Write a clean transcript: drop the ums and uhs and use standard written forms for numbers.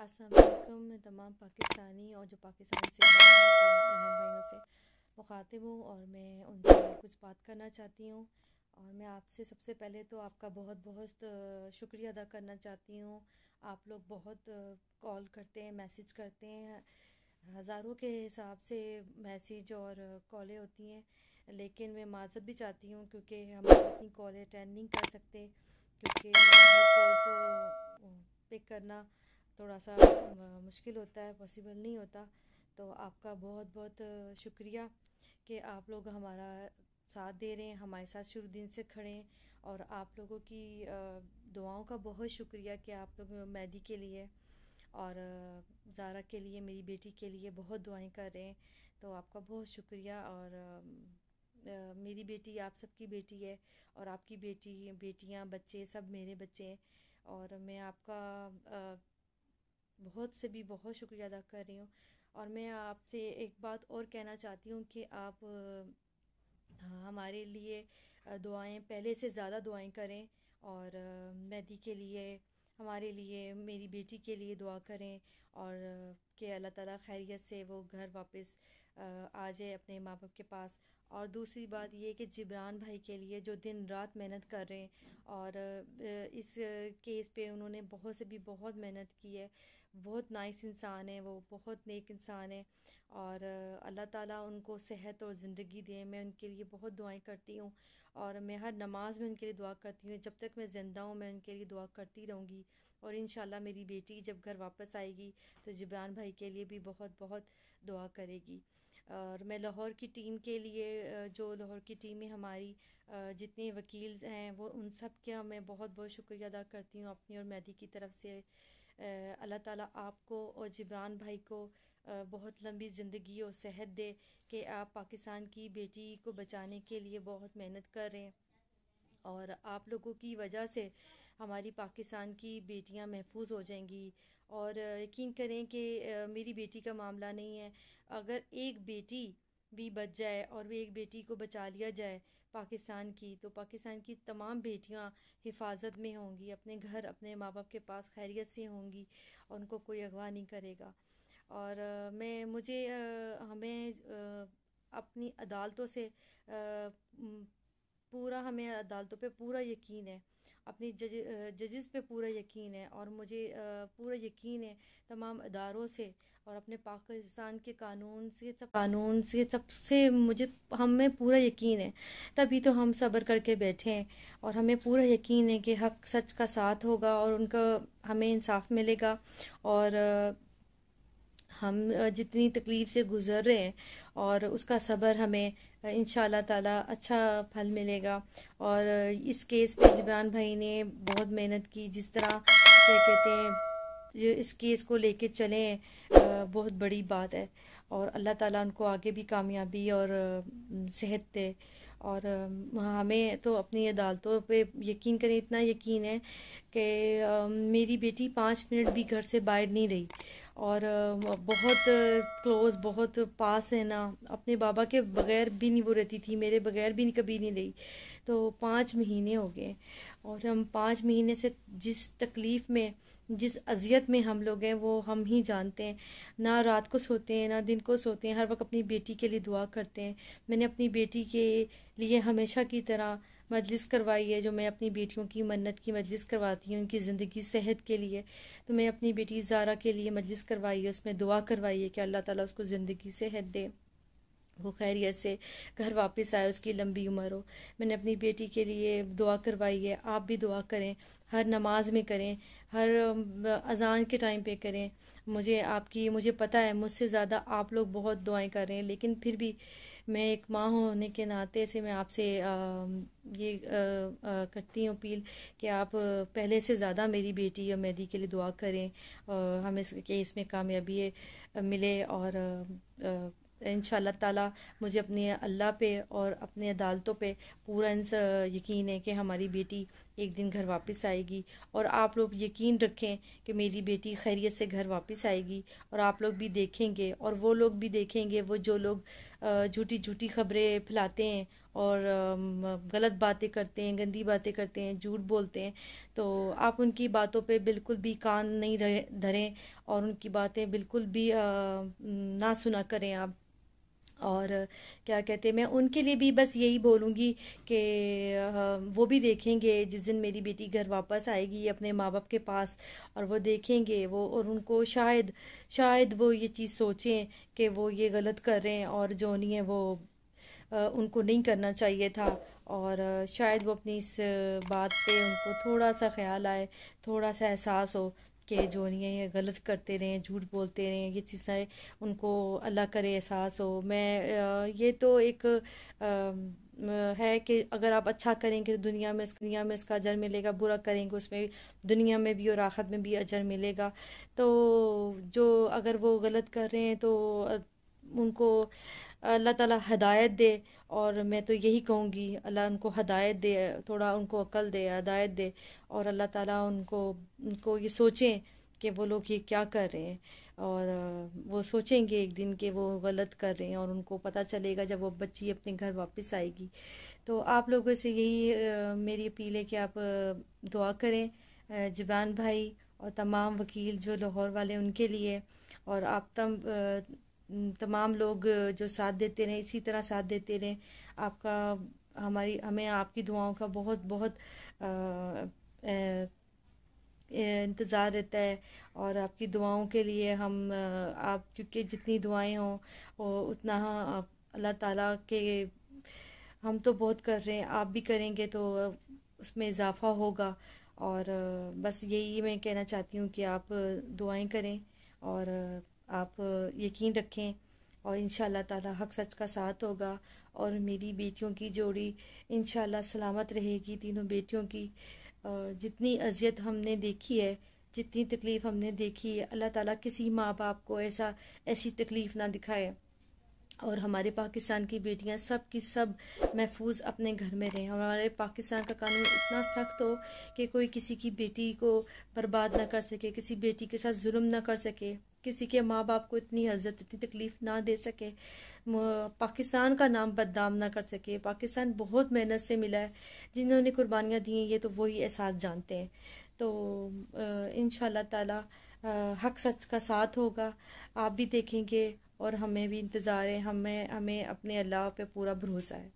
السلام علیکم. میں تمام پاکستانی اور جو پاکستان سے باہر ہیں سب بہن بھائیوں سے مخاطب ہوں اور میں ان سے کچھ بات کرنا چاہتی ہوں. اور میں آپ سے سب سے پہلے تو آپ کا بہت بہت شکریہ ادا کرنا چاہتی ہوں. آپ لوگ بہت کال کرتے ہیں، میسیج کرتے ہیں، ہزاروں کے حساب سے میسیج اور کالیں ہوتی ہیں، لیکن میں معذرت بھی چاہتی ہوں کیونکہ ہم اپنی کال اٹینڈ نہیں کر سکتے، کیونکہ ہر کال کو پک کرنا تھوڑا سا مشکل ہوتا ہے، پاسبل نہیں ہوتا. تو آپ کا بہت بہت شکریہ کہ آپ لوگ ہمارا ساتھ دے رہے ہیں، ہمارے ساتھ شروع دن سے کھڑے ہیں. اور آپ لوگوں کی دعاؤں کا بہت شکریہ کہ آپ لوگ مہدی کے لیے اور زارا کے لیے، میری بیٹی کے لیے بہت دعائیں کر رہے ہیں. تو آپ کا بہت شکریہ. اور میری بیٹی آپ سب کی بیٹی ہے، اور آپ کی بیٹیاں بچے سب میرے بچے ہیں. اور میں آپ کا بہت سے بھی بہت شکریہ ادا کر رہی ہوں. اور میں آپ سے ایک بات اور کہنا چاہتی ہوں کہ آپ ہمارے لیے دعائیں پہلے سے زیادہ دعائیں کریں، اور مہدی کے لیے، ہمارے لیے، میری بیٹی کے لیے دعا کریں، اور کہ اللہ تعالیٰ خیریت سے وہ گھر واپس آ جائے اپنے ماں باپ کے پاس. اور دوسری بات یہ کہ جبران بھائی کے لیے جو دن رات محنت کر رہے ہیں، اور اس کیس پہ انہوں نے بہت سے بھی بہت محنت کی ہے. بہت نائس انسان ہے، وہ بہت نیک انسان ہے، اور اللہ تعالیٰ ان کو صحت اور زندگی دے. میں ان کے لیے بہت دعائیں کرتی ہوں، اور میں ہر نماز میں ان کے لیے دعا کرتی ہوں. جب تک میں زندہ ہوں میں ان کے لیے دعا کرتی رہوں گی. اور انشاءاللہ میری بیٹی جب گھر واپس آئے گی تو جبران بھائی کے لیے بھی بہت بہت دعا کرے گی. اور میں لاہور کی ٹیم کے لیے، جو لاہور کی ٹیم میں ہماری جتنے وکیل ہیں، وہ ان سب کا میں بہت بہت شکریہ ادا کرتی ہوں اپنی اور مہدی کی طرف سے. اللہ تعالیٰ آپ کو اور جبران بھائی کو بہت لمبی زندگی اور صحت دے کہ آپ پاکستان کی بیٹی کو بچانے کے لیے بہت محنت کر رہے ہیں. اور آپ لوگوں کی وجہ سے ہماری پاکستان کی بیٹیاں محفوظ ہو جائیں گی. اور یقین کریں کہ میری بیٹی کا معاملہ نہیں ہے، اگر ایک بیٹی بھی بچ جائے اور وہ ایک بیٹی کو بچا لیا جائے پاکستان کی، تو پاکستان کی تمام بیٹیاں حفاظت میں ہوں گی، اپنے گھر اپنے ماں باپ کے پاس خیریت سے ہوں گی، اور ان کو کوئی اغوا نہیں کرے گا. اور ہمیں اپنی عدالتوں سے ہمیں عدالتوں پہ پورا یقین ہے، اپنی ججز پہ پورا یقین ہے، اور مجھے پورا یقین ہے تمام اداروں سے، اور اپنے پاکستان کے قانون سے سب سے ہمیں پورا یقین ہے. تبھی تو ہم صبر کر کے بیٹھے ہیں، اور ہمیں پورا یقین ہے کہ حق سچ کا ساتھ ہوگا، اور ان کا ہمیں انصاف ملے گا. اور ہم جتنی تکلیف سے گزر رہے ہیں، اور اس کا صبر ہمیں انشاءاللہ تعالی اچھا پھل ملے گا. اور اس کیس پہ جبران بھائی نے بہت محنت کی، جس طرح کیا کہتے ہیں اس کیس کو لے کے چلیں، بہت بڑی بات ہے. اور اللہ تعالیٰ ان کو آگے بھی کامیابی اور صحت دے. اور ہمیں تو اپنی عدالتوں پہ یقین کریں، اتنا یقین ہے کہ میری بیٹی 5 منٹ بھی گھر سے باہر نہیں رہی، اور بہت کلوز، بہت پاس ہے نا، اپنے بابا کے بغیر بھی نہیں وہ رہتی تھی، میرے بغیر بھی کبھی نہیں رہی. تو 5 مہینے ہو گئے، اور ہم 5 مہینے سے جس تکلیف میں، جس اذیت میں ہم لوگ ہیں وہ ہم ہی جانتے ہیں. نہ رات کو سوتے ہیں، نہ دن کو سوتے ہیں، ہر وقت اپنی بیٹی کے لیے دعا کرتے ہیں. میں نے اپنی بیٹی کے لیے ہمیشہ کی طرح مجلس کروائی ہے، جو میں اپنی بیٹیوں کی منت کی مجلس کرواتی ہوں ان کی زندگی صحت کے لیے. تو میں اپنی بیٹی زارا کے لیے مجلس کروائی ہے، اس میں دعا کروائی ہے کہ اللہ تعالیٰ اس کو زندگی صحت دے، وہ خیریت سے گھر واپس آئے، اس کی لمبی عمر ہو. میں نے اپنی بیٹی کے لیے دعا کروائی ہے. آپ بھی دعا کریں، ہر نماز میں کریں، ہر اذان کے ٹائم پہ کریں. مجھے پتہ ہے مجھ سے زیادہ آپ لوگ بہت دعائیں کر رہے ہیں، لیکن پھر بھی میں ایک ماں ہونے کے ناطے سے میں آپ سے یہ کرتی ہوں اپیل کہ آپ پہلے سے زیادہ میری بیٹی اور مہدی کے لیے دعا کریں، ہمیں اس میں کامیابی ملے. اور انشاءاللہ تعالیٰ مجھے اپنے اللہ پہ اور اپنے عدالتوں پہ پورا یقین ہے کہ ہماری بیٹی ایک دن گھر واپس آئے گی، اور آپ لوگ یقین رکھیں کہ میری بیٹی خیریت سے گھر واپس آئے گی، اور آپ لوگ بھی دیکھیں گے اور وہ لوگ بھی دیکھیں گے، وہ جو لوگ جھوٹی جھوٹی خبریں پھیلاتے ہیں اور غلط باتیں کرتے ہیں، گندی باتیں کرتے ہیں، جھوٹ بولتے ہیں، تو آپ ان کی باتوں پہ بالکل بھی کان نہیں دھریں، اور ان کی باتیں بالکل بھی نہ سنا کریں آپ۔ اور کیا کہتے ہیں، میں ان کے لیے بھی بس یہی بولوں گی کہ وہ بھی دیکھیں گے جس دن میری بیٹی گھر واپس آئے گی اپنے ماں باپ کے پاس، اور وہ دیکھیں گے وہ، اور ان کو شاید وہ یہ چیز سوچیں کہ وہ یہ غلط کر رہے ہیں، اور جو نہیں ہے وہ ان کو نہیں کرنا چاہیے تھا، اور شاید وہ اپنی اس بات پہ ان کو تھوڑا سا خیال آئے، تھوڑا سا احساس ہو کہ جو نہیں ہے یہ غلط کرتے رہیں، جھوٹ بولتے رہیں، یہ چیزیں ان کو اللہ کرے احساس ہو۔ میں یہ تو ایک ہے کہ اگر آپ اچھا کریں گے دنیا میں اس کا اجر ملے گا، برا کریں گے اس میں دنیا میں بھی اور آخرت میں بھی اجر ملے گا۔ تو جو اگر وہ غلط کر رہے ہیں تو ان کو اللہ تعالیٰ ہدایت دے، اور میں تو یہی کہوں گی اللہ ان کو ہدایت دے، تھوڑا ان کو عقل دے، ہدایت دے، اور اللہ تعالیٰ ان کو یہ سوچیں کہ وہ لوگ یہ کیا کر رہے ہیں، اور وہ سوچیں گے ایک دن کہ وہ غلط کر رہے ہیں، اور ان کو پتہ چلے گا جب وہ بچی اپنے گھر واپس آئے گی۔ تو آپ لوگوں سے یہی میری اپیل ہے کہ آپ دعا کریں جبان بھائی اور تمام وکیل جو لاہور والے ان کے لیے، اور آپ تمام لوگ جو ساتھ دیتے رہیں، اسی طرح ساتھ دیتے رہیں۔ آپ کا ہمیں آپ کی دعاؤں کا بہت بہت انتظار رہتا ہے، اور آپ کی دعاؤں کے لیے ہم آپ کیونکہ جتنی دعائیں ہوں اتنا اللہ تعالیٰ کے ہم تو بہت کر رہے ہیں، آپ بھی کریں گے تو اس میں اضافہ ہوگا، اور بس یہی میں کہنا چاہتی ہوں کہ آپ دعائیں کریں، اور آپ یقین رکھیں، اور انشاءاللہ تعالی حق سچ کا ساتھ ہوگا، اور میری بیٹیوں کی جوڑی انشاءاللہ سلامت رہے گی، تینوں بیٹیوں کی۔ جتنی اذیت ہم نے دیکھی ہے، جتنی تکلیف ہم نے دیکھی ہے، اللہ تعالیٰ کسی ماں باپ کو ایسی تکلیف نہ دکھائے، اور ہمارے پاکستان کی بیٹیاں سب کی سب محفوظ اپنے گھر میں رہیں۔ ہمارے پاکستان کا قانون اتنا سخت ہو کہ کوئی کسی کی بیٹی کو برباد نہ کر سکے، کسی بیٹی کے ساتھ ظلم نہ کر سکے، کسی کے ماں باپ کو اتنی عزت، اتنی تکلیف نہ دے سکے، پاکستان کا نام بدنام نہ کر سکے۔ پاکستان بہت محنت سے ملا ہے، جنہوں نے قربانیاں دی ہیں یہ تو وہی احساس جانتے ہیں۔ تو انشاءاللہ تعالی حق سچ کا ساتھ ہوگا، آپ بھی دیکھیں گے، اور ہمیں بھی انتظار ہے، ہمیں اپنے اللہ پہ پورا بھروسہ ہے۔